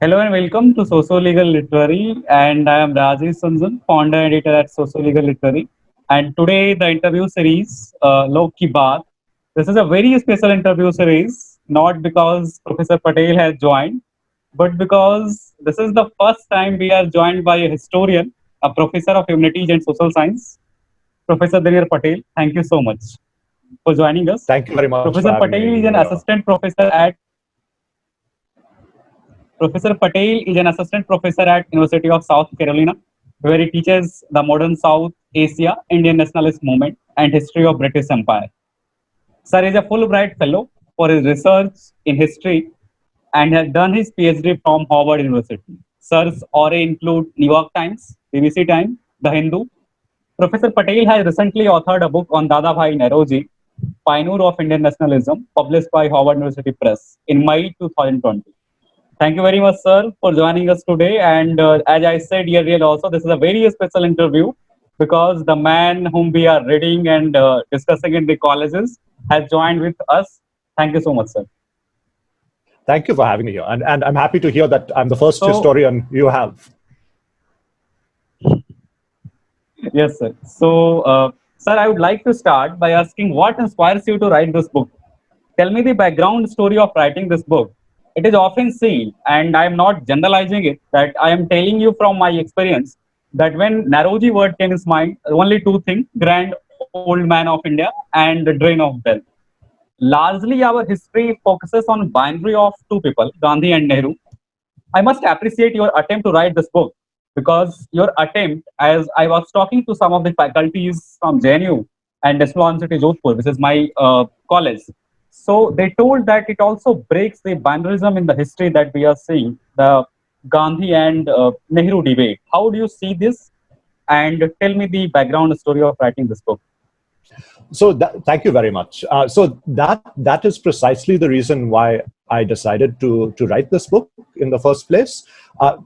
Hello and welcome to Socio Legal Literary. And I am Rajesh Sunjan, founder and editor at Socio Legal Literary. And today, the interview series, Log Ki Baat. This is a very special interview series, not because Professor Patel has joined, but because this is the first time we are joined by a historian, a professor of humanities and social science, Professor Daniel Patel. Thank you so much for joining us. Thank you very much for Professor having Patel me is an here. assistant professor at Professor Patel is an assistant professor at University of South Carolina, where he teaches the modern South Asia, Indian nationalist movement, and history of British Empire. Sir is a Fulbright Fellow for his research in history and has done his PhD from Harvard University. Sir's array include New York Times, BBC Times, The Hindu. Professor Patel has recently authored a book on Dadabhai Naoroji, Pioneer of Indian Nationalism, published by Harvard University Press in May 2020. Thank you very much, sir, for joining us today. And as I said earlier, also, this is a very special interview because the man whom we are reading and discussing in the colleges has joined with us. Thank you so much, sir. Thank you for having me here. And I'm happy to hear that I'm the first So, historian you have. yes, sir. So, sir, I would like to start by asking what inspires you to write this book? Tell me the background story of writing this book. It is often seen, and I am not generalizing it, that I am telling you from my experience that when Naroji word came in his mind, only two things: grand old man of India and the drain of wealth. Largely, our history focuses on binary of two people, Gandhi and Nehru. I must appreciate your attempt to write this book because your attempt, as I was talking to some of the faculties from JNU and National University Jodhpur, which is my college, so they told that it also breaks the binarism in the history that we are seeing, the Gandhi and Nehru debate. How do you see this? And tell me the background story of writing this book. Thank you very much. That is precisely the reason why I decided to write this book in the first place.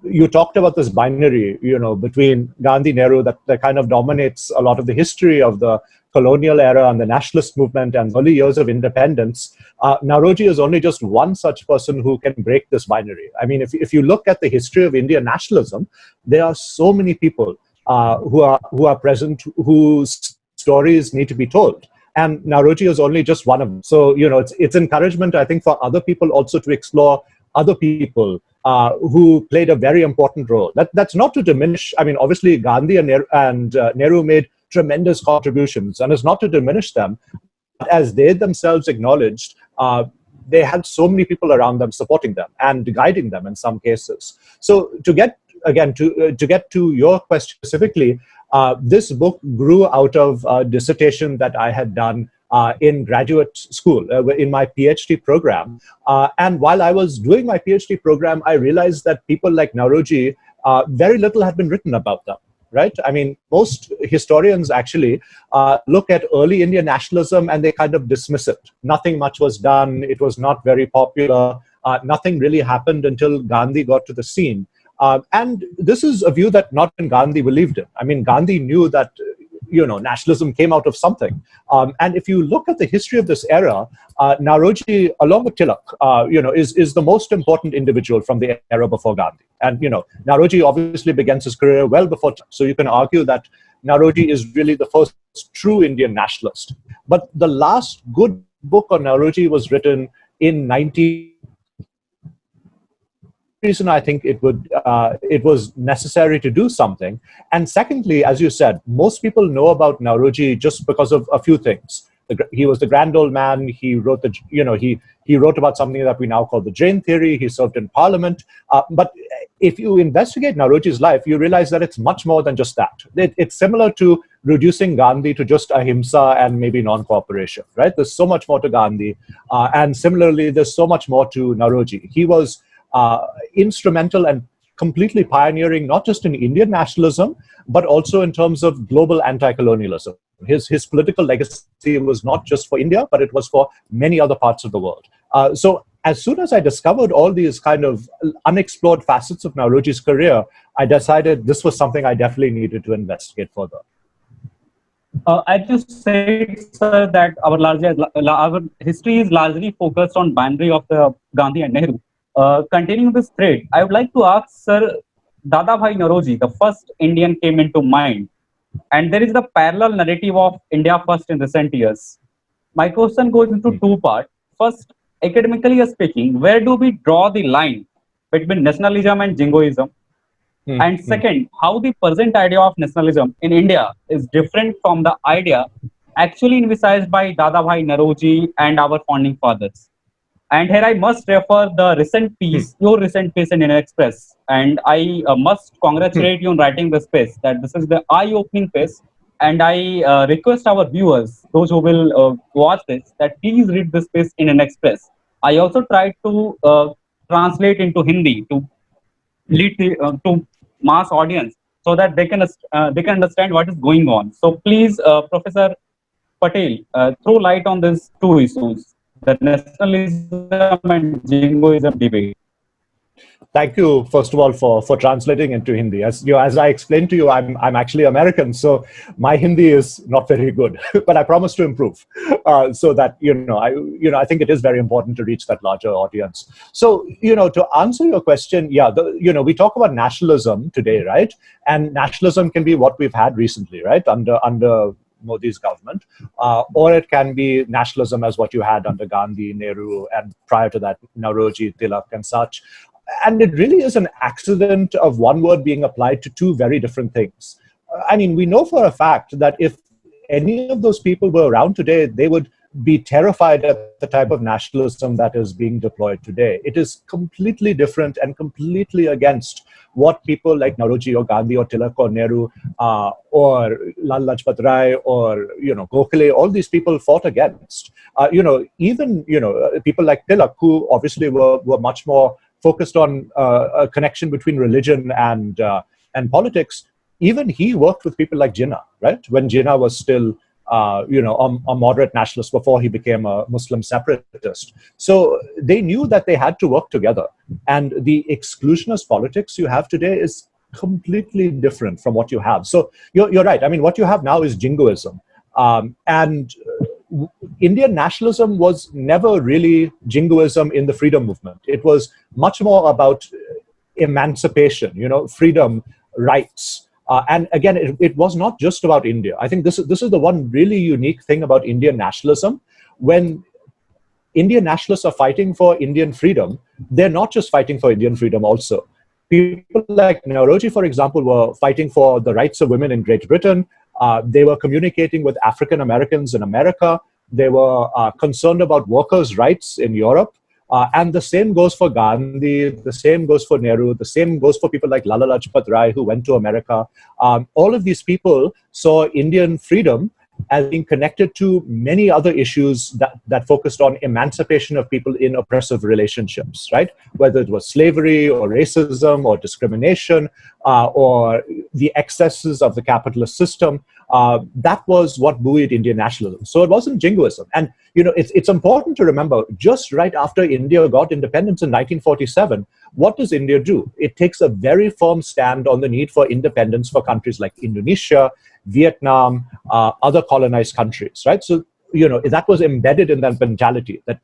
You talked about this binary, between Gandhi Nehru that kind of dominates a lot of the history of the colonial era and the nationalist movement and early years of independence. Nauroji is only just one such person who can break this binary. I mean, if you look at the history of Indian nationalism, there are so many people who are present whose stories need to be told. And Nauroji is only just one of them. So, it's encouragement, I think, for other people also to explore other people who played a very important role. That's not to diminish. I mean, obviously, Gandhi and Nehru made tremendous contributions, and it's not to diminish them. But as they themselves acknowledged, they had so many people around them supporting them and guiding them in some cases. So to get to your question specifically, this book grew out of a dissertation that I had done in graduate school, in my PhD program. And while I was doing my PhD program, I realized that people like Nauroji, very little had been written about them. Right? I mean, most historians actually look at early Indian nationalism and they kind of dismiss it. Nothing much was done. It was not very popular. Nothing really happened until Gandhi got to the scene. And this is a view that not even Gandhi believed in. I mean, Gandhi knew that nationalism came out of something. And if you look at the history of this era, Nauroji, along with Tilak, is the most important individual from the era before Gandhi. And Nauroji obviously begins his career well before Tilak. So you can argue that Nauroji is really the first true Indian nationalist. But the last good book on Nauroji was written in 19. Reason I think it was necessary to do something. And secondly, as you said, most people know about Nauroji just because of a few things. He was the grand old man. He wrote he wrote about something that we now call the drain theory. He served in parliament. But if you investigate Nauroji's life, you realize that it's much more than just that. It's similar to reducing Gandhi to just ahimsa and maybe non-cooperation, right? There's so much more to Gandhi. And similarly, there's so much more to Nauroji. He was instrumental and completely pioneering, not just in Indian nationalism, but also in terms of global anti-colonialism. His political legacy was not just for India, but it was for many other parts of the world. So as soon as I discovered all these kind of unexplored facets of Nauroji's career, I decided this was something I definitely needed to investigate further. As you said, sir, that our history is largely focused on binary of the Gandhi and Nehru. continuing this thread, I would like to ask Sir Dadabhai Naroji, the first Indian came into mind, and there is the parallel narrative of India first in recent years. My question goes into two parts. First, academically speaking, where do we draw the line between nationalism and jingoism? And second, how the present idea of nationalism in India is different from the idea actually envisaged by Dadabhai Naroji and our founding fathers. And here I must refer the recent piece, your recent piece in Indian Express. And I must congratulate you on writing this piece, that this is the eye-opening piece. And I request our viewers, those who will watch this, that please read this piece in Indian Express. I also tried to translate into Hindi to lead to mass audience so that they can understand what is going on. So please, Professor Patel, throw light on these two issues, the nationalism and jingoism debate. Thank you, first of all, for translating into Hindi. As you know, as I explained to you, I'm actually American, so my Hindi is not very good, but I promise to improve, so that I think it is very important to reach that larger audience. So to answer your question, yeah, we talk about nationalism today, right? And nationalism can be what we've had recently, right? Under Modi's government, or it can be nationalism as what you had under Gandhi, Nehru, and prior to that, Nauroji, Tilak, and such. And it really is an accident of one word being applied to two very different things. I mean, we know for a fact that if any of those people were around today, they would be terrified at the type of nationalism that is being deployed today. It is completely different and completely against what people like Nauroji or Gandhi or Tilak or Nehru or Lal Lajpat Rai or Gokhale, all these people fought against. Even people like Tilak, who obviously were much more focused on a connection between religion and politics. Even he worked with people like Jinnah, right? When Jinnah was still, a moderate nationalist before he became a Muslim separatist. So they knew that they had to work together. And the exclusionist politics you have today is completely different from what you have. So you're right. I mean, what you have now is jingoism. And Indian nationalism was never really jingoism in the freedom movement. It was much more about emancipation, freedom, rights. And again, it was not just about India. I think this is the one really unique thing about Indian nationalism. When Indian nationalists are fighting for Indian freedom, they're not just fighting for Indian freedom also. People like Nauroji, for example, were fighting for the rights of women in Great Britain. They were communicating with African Americans in America. They were concerned about workers' rights in Europe. And the same goes for Gandhi, the same goes for Nehru, the same goes for people like Lala Lajpat Rai, who went to America. All of these people saw Indian freedom as being connected to many other issues that focused on emancipation of people in oppressive relationships, right? Whether it was slavery or racism or discrimination or the excesses of the capitalist system. That was what buoyed Indian nationalism. So it wasn't jingoism. And, it's important to remember, just right after India got independence in 1947, what does India do? It takes a very firm stand on the need for independence for countries like Indonesia, Vietnam, other colonized countries, right? So, that was embedded in that mentality, that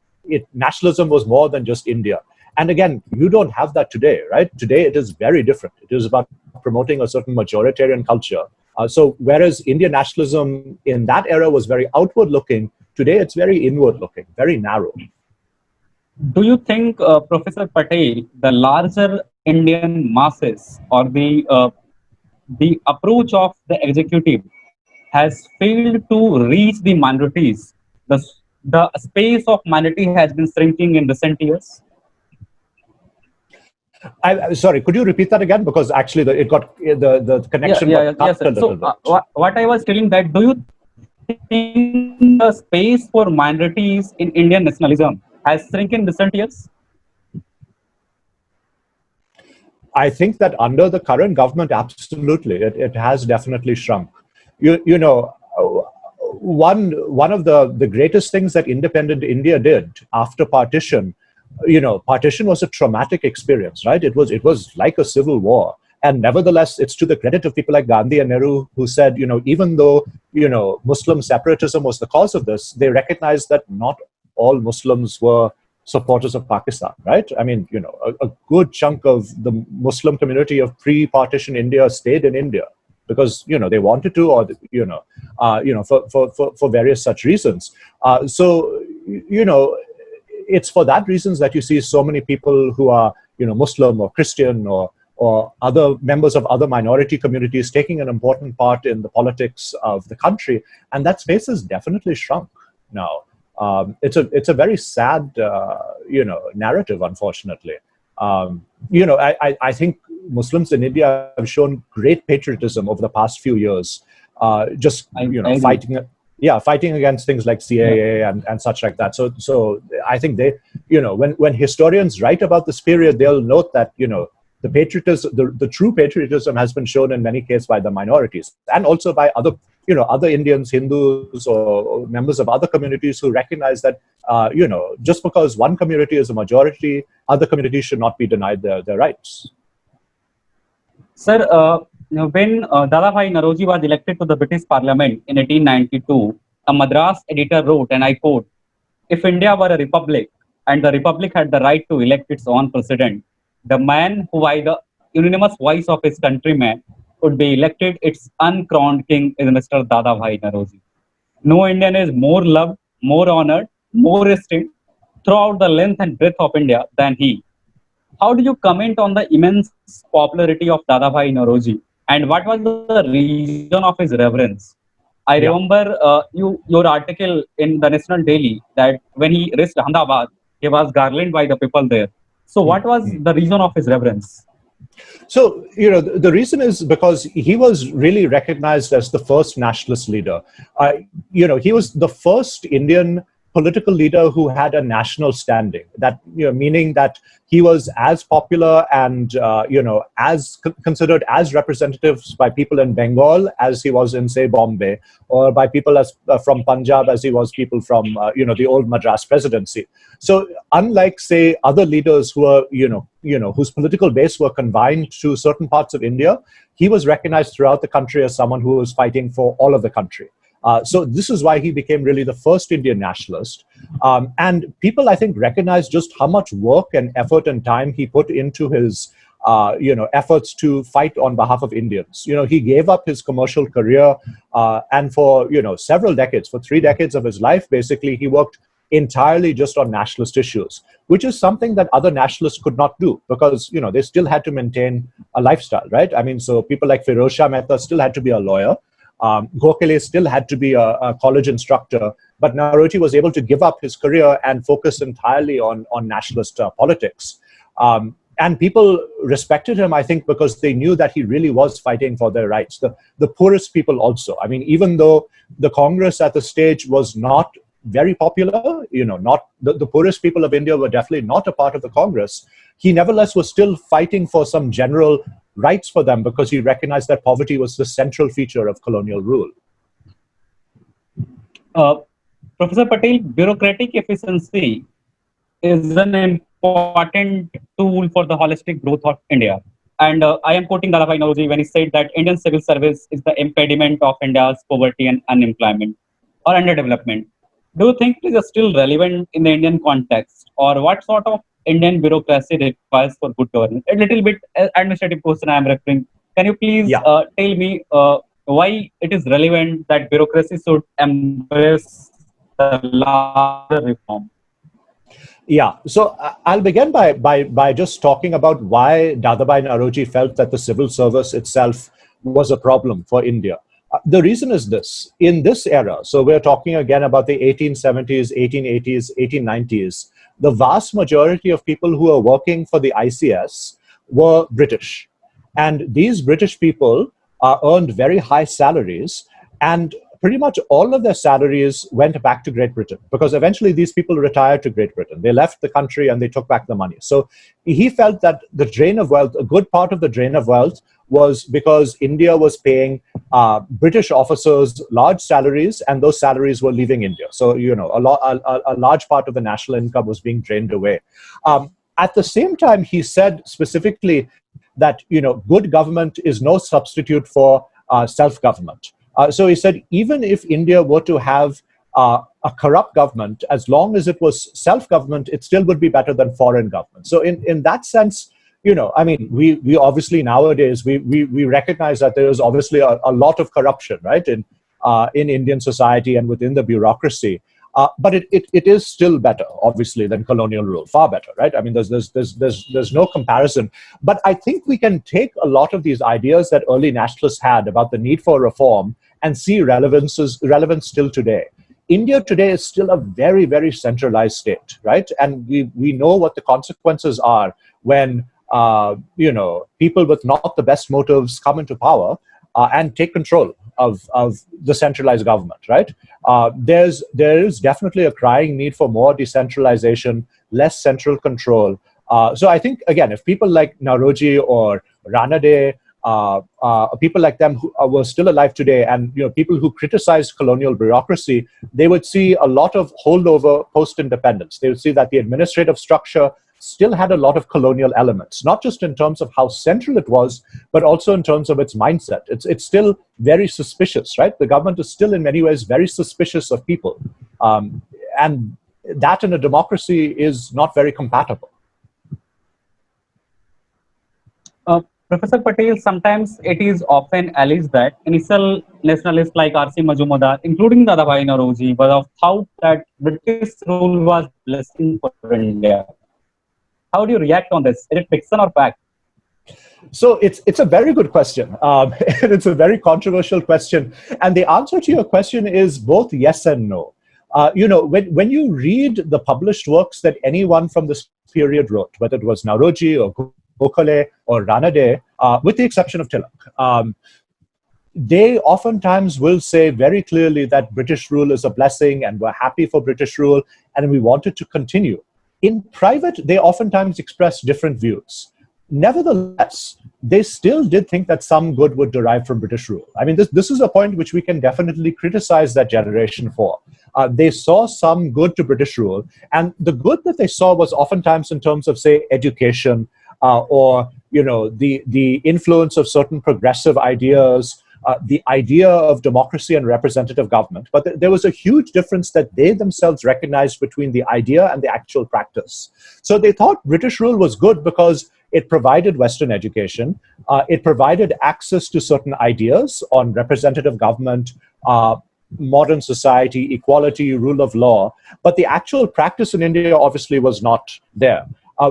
nationalism was more than just India. And again, you don't have that today, right? Today, it is very different. It is about promoting a certain majoritarian culture. So whereas Indian nationalism in that era was very outward looking, today it's very inward looking, very narrow. Do you think, Professor Patel, the larger Indian masses or the approach of the executive has failed to reach the minorities? The space of minority has been shrinking in recent years. Sorry, could you repeat that again? Because actually, the connection got cut a little bit. What I was telling that, do you think the space for minorities in Indian nationalism has shrunk in recent years? I think that under the current government, absolutely, it has definitely shrunk. One of the greatest things that independent India did after partition, partition was a traumatic experience, right? It was like a civil war. And nevertheless, it's to the credit of people like Gandhi and Nehru who said, even though, Muslim separatism was the cause of this, they recognized that not all Muslims were supporters of Pakistan, right? I mean, a good chunk of the Muslim community of pre-partition India stayed in India because they wanted to, or for various such reasons. So it's for that reasons that you see so many people who are Muslim or Christian or other members of other minority communities taking an important part in the politics of the country, and that space has definitely shrunk now. It's a very sad narrative, unfortunately. I think Muslims in India have shown great patriotism over the past few years, just I fighting against things like CAA and such like that. So I think they, when historians write about this period, they'll note that the patriotism, the true patriotism, has been shown in many cases by the minorities and also by other Indians, Hindus, or members of other communities who recognize that just because one community is a majority, other communities should not be denied their rights. Sir, when Dadabhai Naoroji was elected to the British Parliament in 1892, a Madras editor wrote, and I quote, "If India were a republic and the republic had the right to elect its own president, the man who by the unanimous voice of his countrymen would be elected its uncrowned king is Mr. Dadabhai Naoroji. No Indian is more loved, more honored, more esteemed throughout the length and breadth of India than he." How do you comment on the immense popularity of Dadabhai Naoroji, and what was the reason of his reverence? I remember your article in the National Daily that when he reached Ahmedabad, he was garlanded by the people there. So what was the reason of his reverence? So, the reason is because he was really recognized as the first nationalist leader. He was the first Indian political leader who had a national standing, that meaning that he was as popular and as considered as representatives by people in Bengal as he was in, say, Bombay, or by people from Punjab as he was people from the old Madras presidency. So unlike, say, other leaders who are whose political base were confined to certain parts of India, he was recognized throughout the country as someone who was fighting for all of the country. So this is why he became really the first Indian nationalist. And people, I think, recognize just how much work and effort and time he put into his, efforts to fight on behalf of Indians. He gave up his commercial career, and for, several decades, for 3 decades of his life, basically, he worked entirely just on nationalist issues, which is something that other nationalists could not do because, they still had to maintain a lifestyle, right? I mean, so people like Firoz Shah Mehta still had to be a lawyer. Gokhale still had to be a college instructor, but Naoroji was able to give up his career and focus entirely on nationalist politics. And people respected him, I think, because they knew that he really was fighting for their rights. The poorest people also. I mean, even though the Congress at the stage was not very popular, not the poorest people of India were definitely not a part of the Congress, he nevertheless was still fighting for some general rights for them because he recognized that poverty was the central feature of colonial rule. Professor Patel, bureaucratic efficiency is an important tool for the holistic growth of India. And I am quoting Dadabhai Naoroji when he said that Indian civil service is the impediment of India's poverty and unemployment or underdevelopment. Do you think it is still relevant in the Indian context, or what sort of Indian bureaucracy requires for good governance? A little bit administrative question I am referring. Can you please tell me why it is relevant that bureaucracy should embrace the larger reform? Yeah, so I'll begin by just talking about why Dadabhai Naoroji felt that the civil service itself was a problem for India. The reason is this: in this era, so we're talking again about the 1870s, 1880s, 1890s, the vast majority of people who were working for the ICS were British. And these British people earned very high salaries, and pretty much all of their salaries went back to Great Britain because eventually these people retired to Great Britain. They left the country and they took back the money. So he felt that the drain of wealth, a good part of the drain of wealth, was because India was paying British officers large salaries, and those salaries were leaving India. So, a large part of the national income was being drained away. At the same time, he said specifically that, good government is no substitute for self-government. So he said, even if India were to have a corrupt government, as long as it was self-government, it still would be better than foreign government. So in that sense, I mean, we obviously nowadays we recognize that there is obviously a lot of corruption, right, in Indian society and within the bureaucracy. But it is still better, obviously, than colonial rule. Far better, right? I mean, there's no comparison. But I think we can take a lot of these ideas that early nationalists had about the need for reform and see relevance still today. India today is still a very, very centralized state, right? And we know what the consequences are when people with not the best motives come into power and take control of the centralized government, right? There is definitely a crying need for more decentralization, less central control. So I think, again, if people like Nauroji or Ranade, people like them who were still alive today, and people who criticized colonial bureaucracy, they would see a lot of holdover post-independence. They would see that the administrative structure still had a lot of colonial elements, not just in terms of how central it was, but also in terms of its mindset. It's still very suspicious, right? The government is still in many ways very suspicious of people. And that in a democracy is not very compatible. Professor Patel, sometimes it is often alleged that initial nationalists like R.C. Majumdar, including Dadabhai Naoroji, were of thought that British rule was blessing for India. How do you react on this? Is it fiction or fact? So it's a very good question. It's a very controversial question. And the answer to your question is both yes and no. When you read the published works that anyone from this period wrote, whether it was Nauroji or Gokhale or Ranade, with the exception of Tilak, they oftentimes will say very clearly that British rule is a blessing and we're happy for British rule and we want it to continue. In private, they oftentimes express different views. Nevertheless, they still did think that some good would derive from British rule. I mean, this is a point which we can definitely criticize that generation for. They saw some good to British rule, and the good that they saw was oftentimes in terms of, say, education, or the influence of certain progressive ideas, the idea of democracy and representative government. But there was a huge difference that they themselves recognized between the idea and the actual practice. So they thought British rule was good because it provided Western education, it provided access to certain ideas on representative government, modern society, equality, rule of law, but the actual practice in India obviously was not there.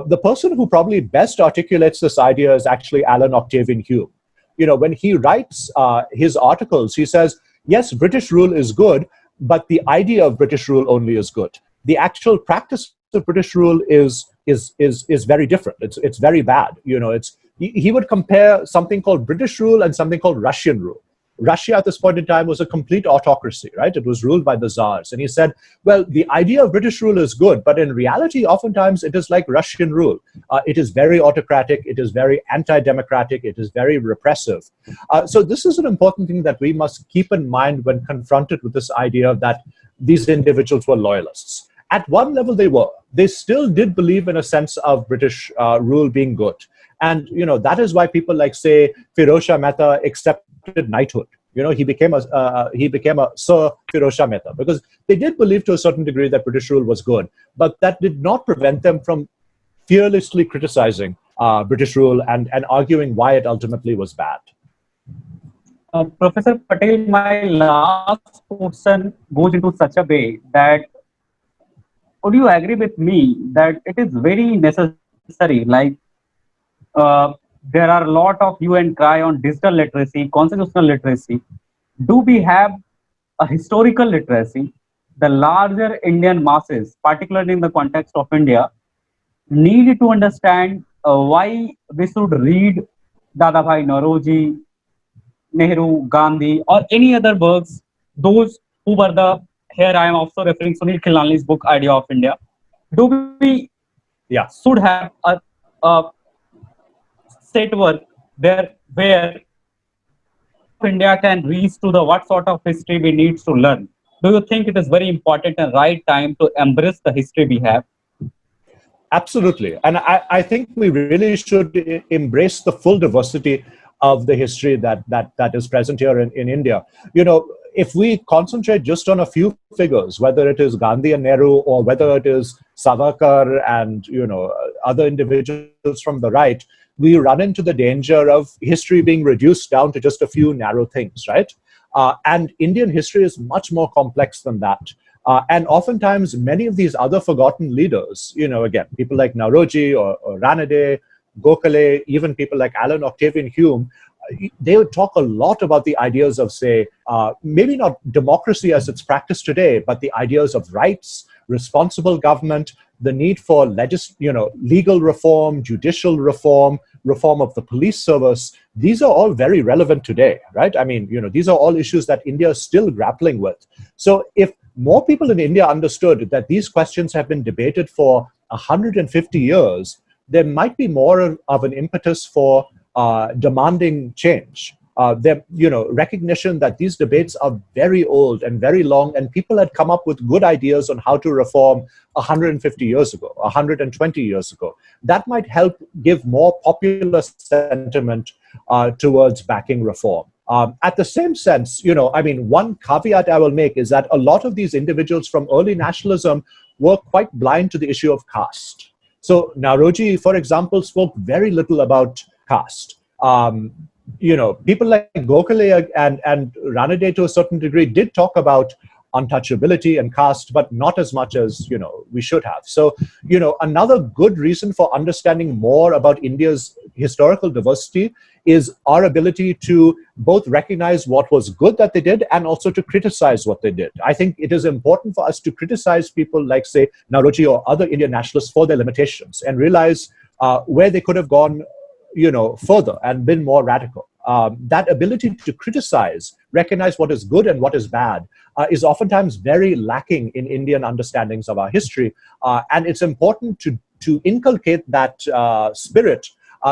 The person who probably best articulates this idea is actually Alan Octavian Hume. When he writes his articles, he says, yes, British rule is good, but the idea of British rule only is good. The actual practice of British rule is very different. It's very bad. He would compare something called British rule and something called Russian rule. Russia at this point in time was a complete autocracy, right? It was ruled by the czars. And he said, well, the idea of British rule is good, but in reality, oftentimes it is like Russian rule. It is very autocratic. It is very anti-democratic. It is very repressive. So this is an important thing that we must keep in mind when confronted with this idea that these individuals were loyalists. At one level, they were. They still did believe in a sense of British rule being good. And, that is why people like, say, Firoz Shah Mehta accepted knighthood. He became a Sir Firoz Shah Mehta, because they did believe to a certain degree that British rule was good, but that did not prevent them from fearlessly criticizing British rule and arguing why it ultimately was bad. Professor Patel, my last question goes into such a way that, would you agree with me that it is very necessary, like there are a lot of hue and cry on digital literacy, constitutional literacy. Do we have a historical literacy? The larger Indian masses, particularly in the context of India, need to understand why we should read Dadabhai Naoroji, Nehru, Gandhi, or any other works, those who were here I am also referring to Sunil Khilnani's book, Idea of India. Do we should have a set work where India can reach to the what sort of history we need to learn? Do you think it is very important and right time to embrace the history we have? Absolutely. And I think we really should embrace the full diversity of the history that is present here in India. if we concentrate just on a few figures, whether it is Gandhi and Nehru or whether it is Savarkar and other individuals from the right, we run into the danger of history being reduced down to just a few narrow things, right? And Indian history is much more complex than that. And oftentimes, many of these other forgotten leaders, again, people like Nauroji or Ranade, Gokhale, even people like Alan Octavian Hume, they would talk a lot about the ideas of, say, maybe not democracy as it's practiced today, but the ideas of rights, responsible government, the need for legal reform, judicial reform, reform of the police service. These are all very relevant today, right? I mean, these are all issues that India is still grappling with. So if more people in India understood that these questions have been debated for 150 years, there might be more of an impetus for demanding change. Recognition that these debates are very old and very long, and people had come up with good ideas on how to reform 150 years ago, 120 years ago. That might help give more popular sentiment towards backing reform. At the same sense, one caveat I will make is that a lot of these individuals from early nationalism were quite blind to the issue of caste. So Nauroji, for example, spoke very little about caste. People like Gokhale and Ranade to a certain degree did talk about untouchability and caste, but not as much as we should have. So another good reason for understanding more about India's historical diversity is our ability to both recognize what was good that they did and also to criticize what they did. I think it is important for us to criticize people like, say, Nauroji or other Indian nationalists for their limitations and realize where they could have gone further and been more radical. That ability to criticize, recognize what is good and what is bad, is oftentimes very lacking in Indian understandings of our history. And it's important to inculcate that spirit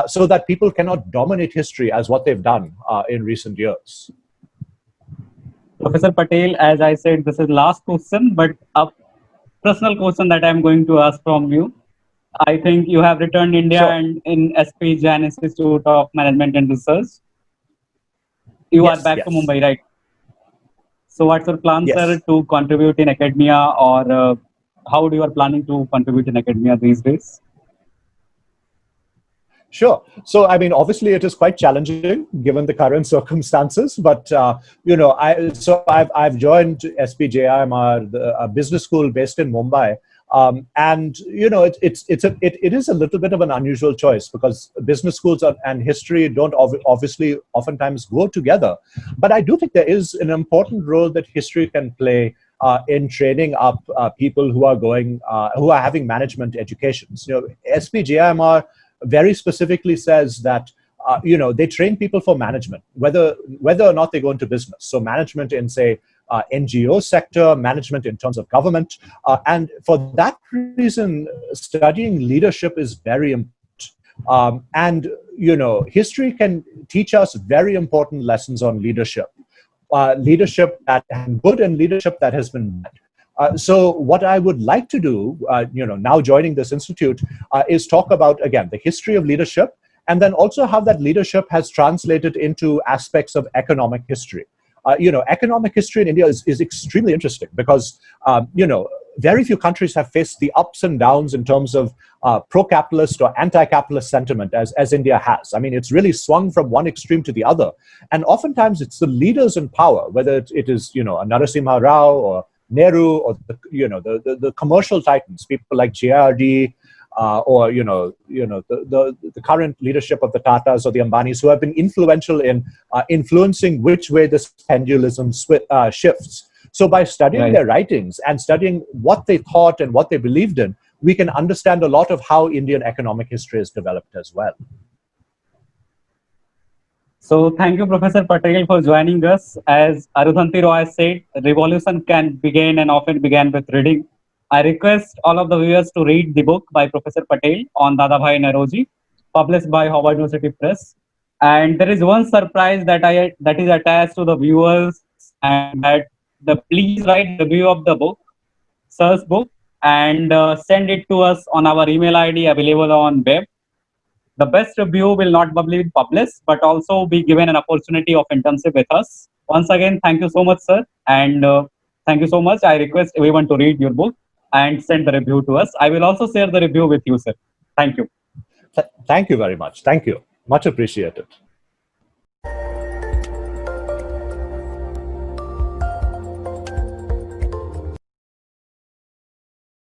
so that people cannot dominate history as what they've done in recent years. Professor Patel, as I said, this is last question, but a personal question that I'm going to ask from you. I think you have returned India Sure. and in SP Jain Institute of Management and Research. You Yes, are back yes. to Mumbai, right? So what's your plan, Yes. sir, to contribute in academia, or how do you are planning to contribute in academia these days? Sure. So, obviously, it is quite challenging given the current circumstances. But I've joined SPJIMR, a business school based in Mumbai, and it is a little bit of an unusual choice because business schools and history don't obviously oftentimes go together. But I do think there is an important role that history can play in training up people who are having management educations. SPJIMR very specifically says that they train people for management, whether or not they go into business. So management in, say, NGO sector, management in terms of government, and for that reason, studying leadership is very important. And history can teach us very important lessons on leadership, leadership that has been good and leadership that has been bad. So what I would like to do, now joining this institute, is talk about, again, the history of leadership, and then also how that leadership has translated into aspects of economic history. Economic history in India is extremely interesting because, very few countries have faced the ups and downs in terms of pro-capitalist or anti-capitalist sentiment as India has. I mean, it's really swung from one extreme to the other. And oftentimes it's the leaders in power, whether it is, a Narasimha Rao or Nehru or the commercial titans, people like JRD, or the current leadership of the Tatas or the Ambanis, who have been influential in influencing which way this pendulum shifts. So by studying their writings and studying what they thought and what they believed in, we can understand a lot of how Indian economic history is developed as well. So thank you, Professor Patel, for joining us. As Arundhati Roy said, revolution can begin and often began with reading. I request all of the viewers to read the book by Professor Patel on Dadabhai Nauroji, published by Harvard University Press. And there is one surprise that is attached to the viewers, and that please write review of the book, sir's book, and send it to us on our email ID available on web. The best review will not be published, but also be given an opportunity of internship with us. Once again, thank you so much, sir. And thank you so much. I request everyone to read your book and send the review to us. I will also share the review with you, sir. Thank you. Thank you very much. Thank you. Much appreciated.